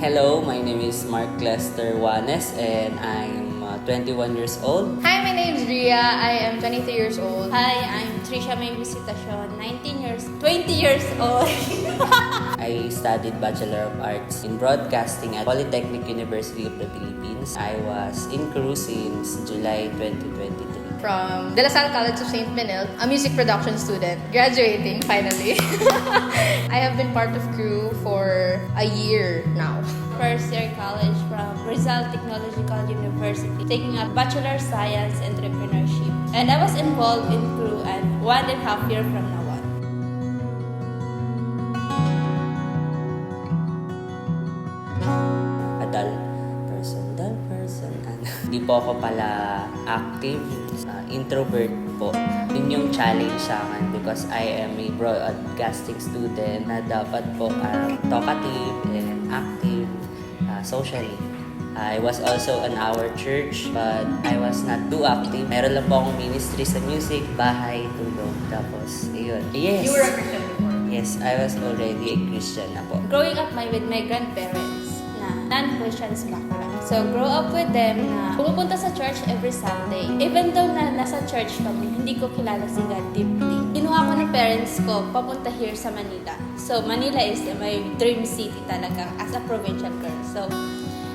Hello, my name is Mark Lester Juanes and I'm 21 years old. Hi, my name is Ria. I am 23 years old. Hi, I'm Trisha May Visitacion, 20 years old. I studied Bachelor of Arts in Broadcasting at Polytechnic University of the Philippines. I was in crew since July 2023. From De La Salle College of St. Benilde, a music production student, graduating finally. I have been part of crew for a year now. First year college from Rizal Technological University, taking up Bachelor Science Entrepreneurship. And I was involved in crew and 1.5 years from now on. Dull person. Hindi po ako pala active, introvert po. Yun yung challenge sa akin because I am a broadcasting student na dapat po talkative and active socially. I was also in our church but I was not too active. Meron lang po akong ministry sa music, bahay, tulog. Tapos, ayun. Yes. You were a Christian before? Yes, I was already a Christian na po. Growing up with my grandparents na non-Christians background. So, grow up with them na pumupunta sa church every Sunday. Even though na nasa church kami, hindi ko kilala si God deeply. Kinuha ko ng parents ko papunta here sa Manila. So, Manila is my dream city talaga as a provincial girl. So,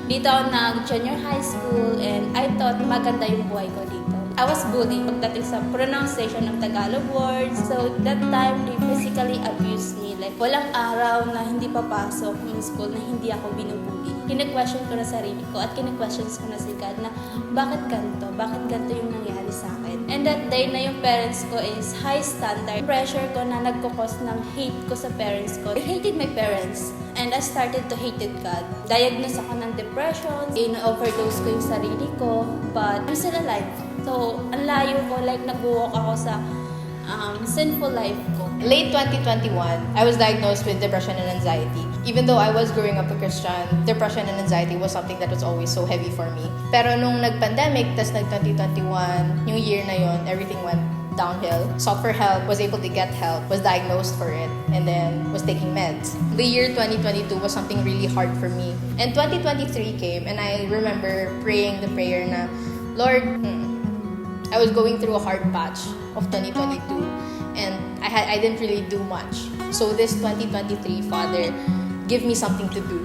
dito ako nag-junior high school and I thought maganda yung buhay ko dito. I was bullied pagdating sa pronunciation ng Tagalog words. So, that time, they physically abused me. Like, walang araw na hindi papasok yung school na hindi ako binubuli. Kine-question ko na sarili ko at kine-questions ko na si God na bakit ganito? Bakit ganito yung nangyari sa akin? And that day na yung parents ko is high standard. Pressure ko na nagkukos ng hate ko sa parents ko. I hated my parents and I started to hate God. Diagnosed ako ng depression, in-overdose ko yung sarili ko, but I'm still alive. So, ang layo ko, like nag-walk ako sa sinful life ko. Late 2021, I was diagnosed with depression and anxiety. Even though I was growing up a Christian, depression and anxiety was something that was always so heavy for me. Pero nung nag-pandemic, tas nag-2021, yung year na yon, everything went downhill. Sought for help, was able to get help, was diagnosed for it, and then was taking meds. The year 2022 was something really hard for me. And 2023 came, and I remember praying the prayer na, Lord, I was going through a hard patch of 2022 and I didn't really do much. So this 2023, Father, give me something to do.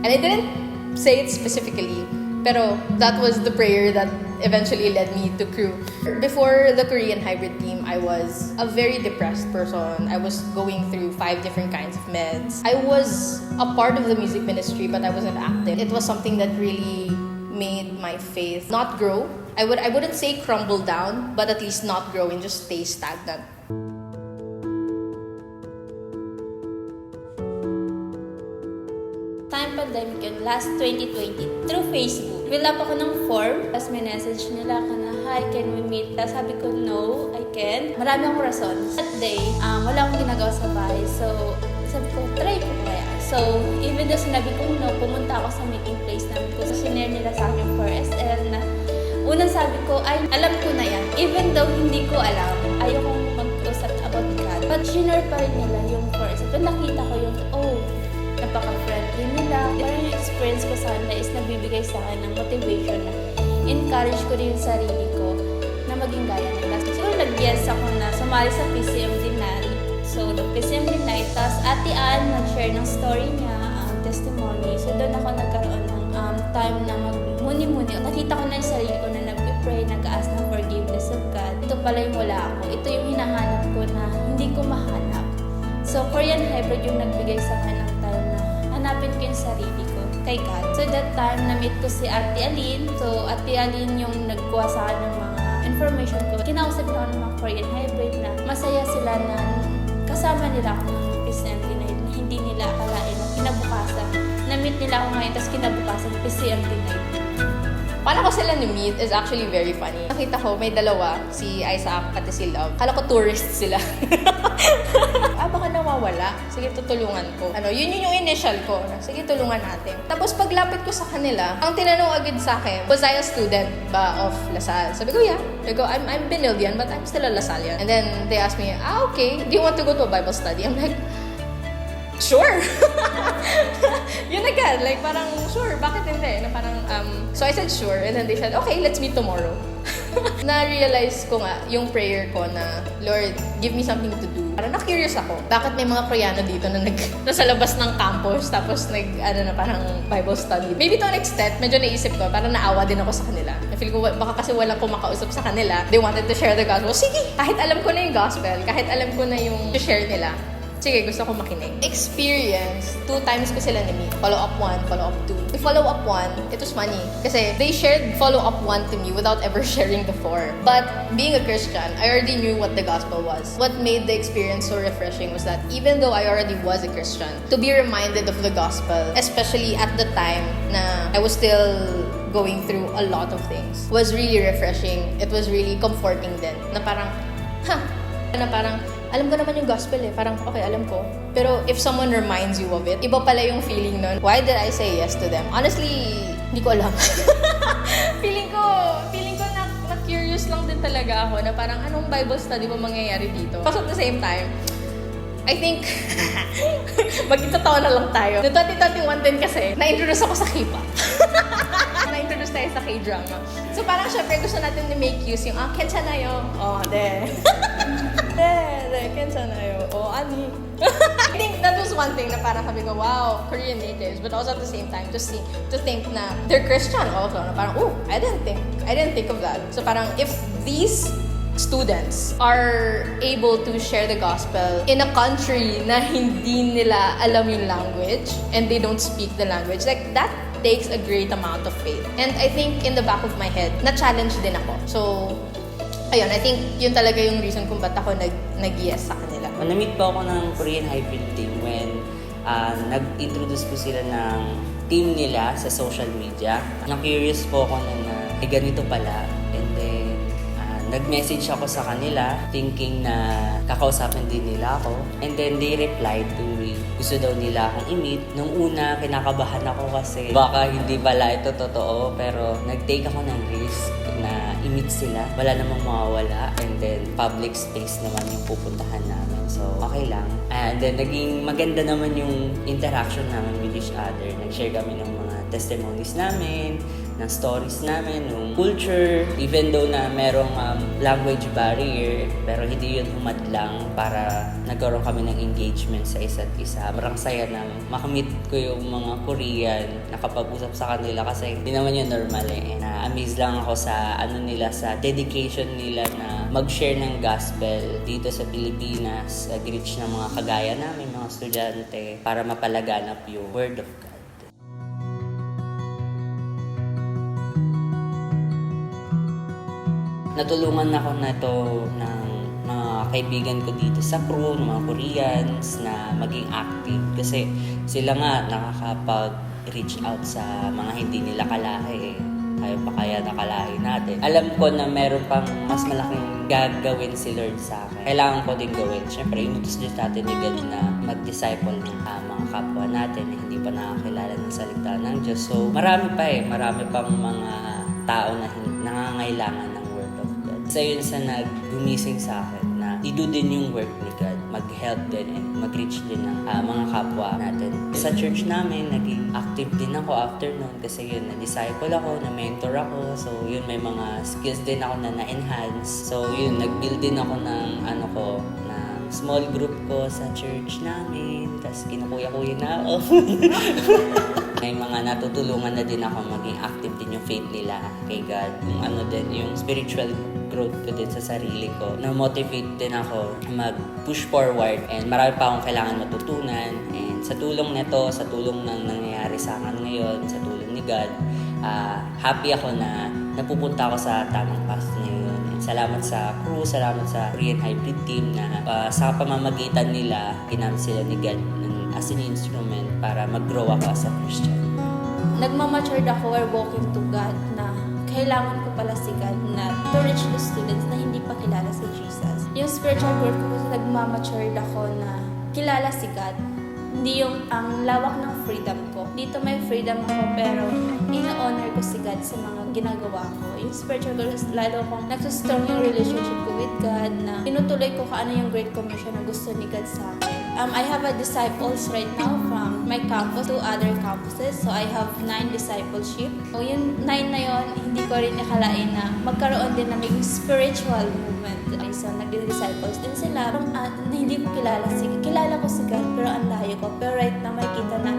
And I didn't say it specifically, pero that was the prayer that eventually led me to crew. Before the Korean hybrid team, I was a very depressed person. I was going through 5 different kinds of meds. I was a part of the music ministry, but I wasn't active. It was something that really made my faith not grow. I wouldn't say crumble down, but at least not grow and just stay stagnant. Time pandemic yun, last 2020, through Facebook. Fill up ako ng form, tapos may message nila ako na, hi, can we meet? Tapos sabi ko, no, I can't. Marami akong rason. That day, wala akong ginagawa sa bahay. So, sabi ko, try ko kaya. So, even though sinabi ko no, pumunta ako sa meeting place namin ko. So, sinare nila sa akin for SL na unang sabi ko, ay, alam ko na yan. Even though hindi ko alam, ayokong mag-usap about God. But sinare pa rin nila yung first. So, nakita ko yung, napaka-friendly nila. Parang yung experience ko sa kanila is nabibigay sa akin ng motivation na encourage ko rin yung sarili ko na maging gaya nila. Siguro nag-yes ako na sumali sa PCMD night. So, the PCMD night, tapos Ate Ann nag-share ng story niya, testimony. So, doon ako nagkaroon ng time na mag-muni-muni. Nakita ko na yung sarili ko na nag-pray, nag-ask ng forgiveness of God. Ito pala yung wala ako. Ito yung hinahanap ko na hindi ko mahanap. So, Korean Hybrid yung nagbigay sa akin ng time na hanapin ko yung sarili ko kay God. So, that time, na-meet ko si Ate Aline. So, Ate Aline yung nagkuha sa akin ng mga information ko. Kinausap ko ng mga Korean Hybrid na masaya sila na kasama nila ako ng PCMD night na hindi nila akalain na kinabukasan. Na-meet nila ako ngayon, tapos kinabukasan PCMD night. Paano ko sila ni-meet is actually very funny. Nakita ko, may dalawa, si Isaac at si Love. Kala ko tourist sila. Baka nawawala. Sige, tutulungan ko. Yun yung initial ko. Sige, tulungan natin. Tapos paglapit ko sa kanila, ang tinanong agad sa akin, was I a student ba of La Salle? Sabi ko, yeah. Sabi ko, I'm Benildian, but I'm still a La Sallian. And then they asked me, okay, do you want to go to a Bible study? I'm like, sure. Yun agad, like parang sure, bakit hindi? Na parang, so I said sure, and then they said, okay, let's meet tomorrow. Na-realize ko nga yung prayer ko na, Lord, give me something to do. Parang na-curious ako, bakit may mga Koreano dito na nasa labas ng campus, tapos parang Bible study. Maybe to an extent, medyo naisip ko, parang naawa din ako sa kanila. Na-feel ko, baka kasi walang kumakausap sa kanila. They wanted to share the gospel. Sige, kahit alam ko na yung gospel, kahit alam ko na yung share nila, sige, gusto ko makinig. Experience, 2 times ko sila ni-meet. Follow-up 1, follow-up 2. The follow-up 1, it was funny. Kasi they shared follow-up 1 to me without ever sharing the 4. But being a Christian, I already knew what the gospel was. What made the experience so refreshing was that even though I already was a Christian, to be reminded of the gospel, especially at the time na I was still going through a lot of things, was really refreshing. It was really comforting din. Na parang, alam ko naman yung gospel eh. Parang, okay, alam ko. Pero if someone reminds you of it, iba pala yung feeling nun. Why did I say yes to them? Honestly, hindi ko alam. feeling ko na curious lang din talaga ako na parang anong Bible study ba mangyayari dito? But at the same time, I think, magkitatawa na lang tayo. Noong 2021 din kasi, na-introduce ako sa K-pop. Na-introduce tayo sa K-drama. So parang syempre gusto natin ni-make use yung, 괜찮아요. 괜찮아요. Ani. I think that was one thing na parang sabi ko, wow, Korean natives. But also at the same time, to think na they're Christian also. Na parang, I didn't think of that. So parang if these students are able to share the gospel in a country na hindi nila alam yung language and they don't speak the language, like that takes a great amount of faith. And I think in the back of my head, na-challenge din ako. So, ayun, I think yun talaga yung reason kung ba't ako nag-yes sa kanila. Na-meet po ako ng Korean hybrid team when nag-introduce po sila ng team nila sa social media. Na-curious po ako na ganito pala. And then, nag-message ako sa kanila thinking na kakausapin din nila ako. And then they replied to me. Gusto daw nila akong i-meet. Nung una, kinakabahan ako kasi baka hindi pala ito totoo. Pero nag-take ako ng risk na i-meet sila. Wala namang mawawala. And then public space naman yung pupuntahan namin. So, okay lang. And then naging maganda naman yung interaction namin with each other. Nag-share kami ng mga testimonies namin, ng stories namin, ng culture, even though na merong language barrier, pero hindi yun humadlang para nagkaroon kami ng engagement sa isa't isa. Marang saya na makamit ko yung mga Korean, nakapag-usap sa kanila kasi hindi naman yun normal eh. Na-amaze lang ako sa nila, sa dedication nila na mag-share ng gospel dito sa Pilipinas, reach ng mga kagaya namin, mga estudyante, para mapalaganap yung Word of God. Natulungan ako na to ng mga kaibigan ko dito sa crew, ng mga Koreans na maging active kasi sila nga nakakapag-reach out sa mga hindi nila kalahi eh. Tayo pa kaya nakalahi natin. Alam ko na meron pang mas malaking gagawin si Lord sa akin. Kailangan ko din gawin. Siyempre, inutos din natin ni God na mag-disciple ng mga kapwa natin na hindi pa nakakilala ng salita ng Diyos. So, marami pang mga tao na nangangailangan ng Word of God. Isa yun sa nag-gumising sa akin na i-do din yung work ni God, mag-help din and mag-reach din ng mga kapwa natin. Sa church namin, naging active din ako after noon kasi yun, na-disciple ako, na-mentor ako. So yun, may mga skills din ako na na-enhance. So yun, nag-build din ako ng small group ko sa church namin. Tapos kinukuya-kuya na ako. May mga natutulungan na din ako maging active din yung faith nila kay God. Kung ano din, yung spiritual growth ko din sa sarili ko. Na-motivate din ako mag-push forward and marami pa akong kailangan matutunan. And sa tulong nito, sa tulong ng nangyayari sa akin ngayon, sa tulong ni God, happy ako na napupunta ako sa tamang path ngayon. And salamat sa crew, salamat sa Korean Hybrid Team na sa pamamagitan nila, ginamit sila ni God as an instrument para mag-grow ako as a Christian. Nagmamatured ako or walking to God na kailangan ko pala si God na to reach the students na hindi pa kilala si Jesus. Yung spiritual growth ko kasi nagmamatured ako na kilala si God. Hindi yung ang lawak ng freedom ko. Dito may freedom ako pero ina-honor ko si God sa mga ginagawa ko. Yung spiritual goals, lalo akong nagsustrong yung relationship ko with God, na tinutuloy ko kung ano yung Great Commission na gusto ni God sa akin. I have a disciples right now from my campus to other campuses. So, I have 9 discipleship. So, yung 9 na yon, hindi ko rin nakalain na magkaroon din ng spiritual movement. So, nagdi-disciples din sila. Na hindi ko kilala ko si God, pero ang layo ko. Pero right now, makikita na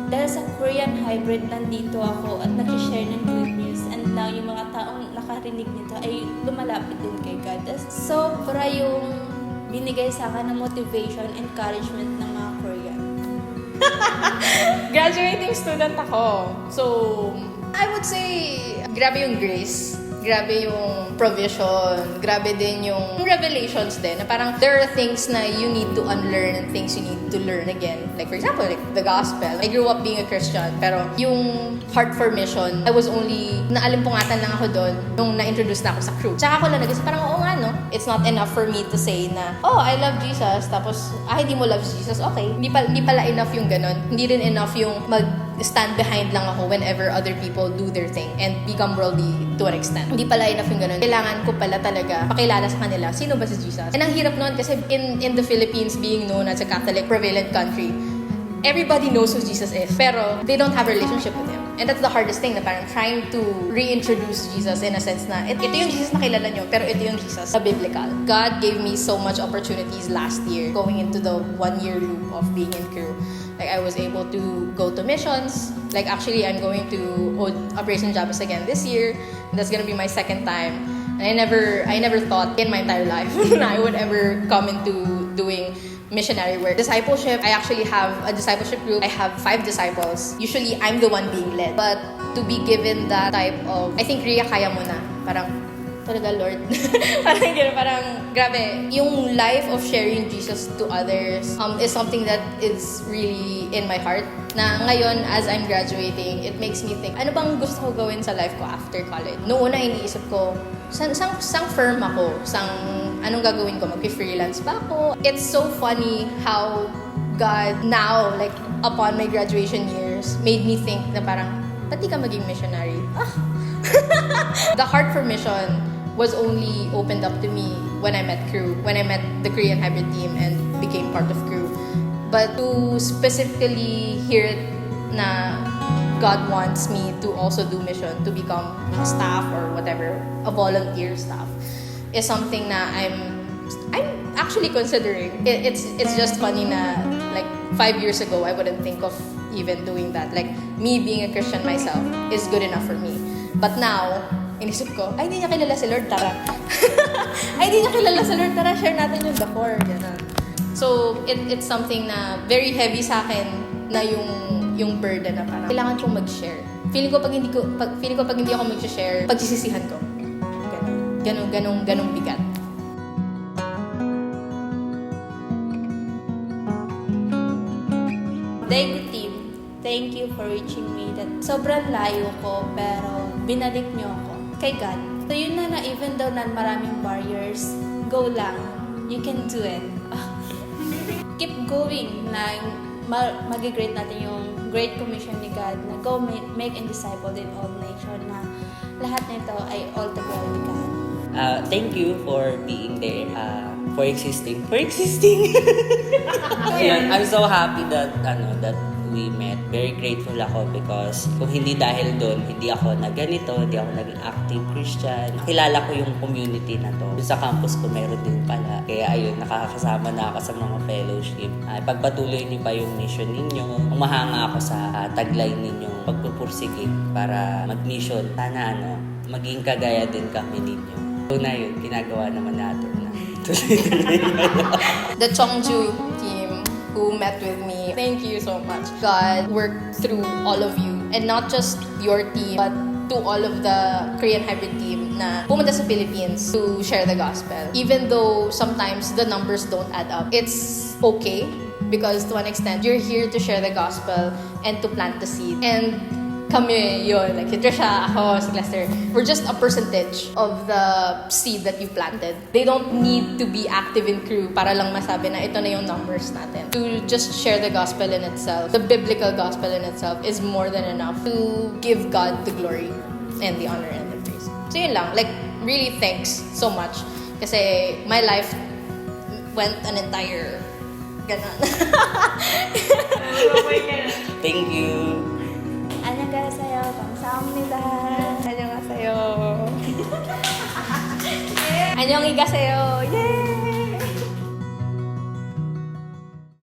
dahil sa Korean hybrid, nandito ako at nag-share ng good news. And now, yung mga taong nakarinig nito ay lumalapit din kay God. Sobra yung binigay sa akin ng motivation, encouragement ng mga Korean. Graduating student ako. So, I would say, grabe yung grace. Grabe yung provision. Grabe din yung revelations din. Na parang there are things na you need to unlearn and things you need to learn again. Like for example, like the gospel. I grew up being a Christian. Pero yung heart for mission, I was only, naalimpungatan lang ako doon nung na-introduce na ako sa crew. Tsaka ako lang nag-isip, parang oo nga no. It's not enough for me to say na, oh, I love Jesus. Tapos, hindi mo love Jesus. Okay. Hindi pala enough yung ganun. Hindi rin enough yung stand behind lang ako whenever other people do their thing and become worldly to an extent. Hindi pala enough yung ganun. Kailangan ko pala talaga pakilala sa kanila, sino ba si Jesus? And ang hirap nun kasi in the Philippines, being known as a Catholic prevalent country, everybody knows who Jesus is, pero they don't have a relationship with Him. And that's the hardest thing, na parang trying to reintroduce Jesus in a sense na, ito yung Jesus na kilala nyo, pero ito yung Jesus na biblical. God gave me so much opportunities last year, going into the 1-year loop of being in crew. Like, I was able to go to missions. Like, actually, I'm going to hold Operation Jabez again this year. That's gonna be my 2nd time. And I never thought in my entire life that I would ever come into doing missionary work. Discipleship, I actually have a discipleship group. I have 5 disciples. Usually, I'm the one being led. But to be given that type of, I think, Ria, kaya mo na. Parang, talaga, Lord. Parang gano'n, parang, grabe. Yung life of sharing Jesus to others is something that is really in my heart. Na ngayon, as I'm graduating, it makes me think, ano bang gusto ko gawin sa life ko after college? Noong una, iniisip ko, sang firm ako? Anong gagawin ko? Mag-freelance ba ako? It's so funny how God now, like, upon my graduation years, made me think na parang, ba't di ka maging missionary? The heart for mission was only opened up to me when I met crew, when I met the Korean hybrid team and became part of crew. But to specifically hear it na God wants me to also do mission, to become a staff or whatever, a volunteer staff, is something na I'm actually considering. It's just funny na like 5 years ago, I wouldn't think of even doing that. Like, me being a Christian myself is good enough for me. But now, inisip ko, ay, hindi niya kilala si Lord, tara. Ay, hindi niya kilala si Lord, tara, share natin yung before. Ganun. So, it's something na very heavy sa akin na yung burden na parang kailangan kong mag-share. Feeling ko pag hindi ako mag-share, pagsisisihan ko. Ganong bigat. Daegu team, thank you for reaching me. That sobrang layo ko, pero binalik niyo ako kay God. So yun na even though na maraming barriers, go lang. You can do it. Keep going na mag-great natin yung Great Commission ni God na go make and disciple in all nations, na lahat nito ay all to glory ni God. Thank you for being there, for existing. Ayun, I'm so happy that we met. Very grateful ako because kung hindi dahil doon, hindi ako na ganito, hindi ako naging active Christian. Kilala ko yung community na to. Sa campus ko meron din pala. Kaya ayun, nakakasama na ako sa mga fellowship. Pagpatuloy niyo pa yung mission ninyo. Umahanga ako sa tagline ninyong pagpupursige para mag-mission. Sana maging kagaya din kami ninyo. So na yun, ginagawa naman natin na The Cheongju team who met with me, thank you so much. God worked through all of you, and not just your team, but to all of the Korean hybrid team na pumunta sa Philippines to share the gospel. Even though sometimes the numbers don't add up, it's okay because to an extent, you're here to share the gospel and to plant the seed. And kami yun, like si Trisha, ako, si Lester, we're just a percentage of the seed that you planted. They don't need to be active in crew para lang masabi na ito na yung numbers natin. To just share the gospel in itself, the biblical gospel in itself, is more than enough to give God the glory and the honor and the praise. So yun lang, like really thanks so much kasi my life went an entire ganon. Thank you. 안녕하세요. 감사합니다. 안녕하세요. 안녕히 가세요. 예!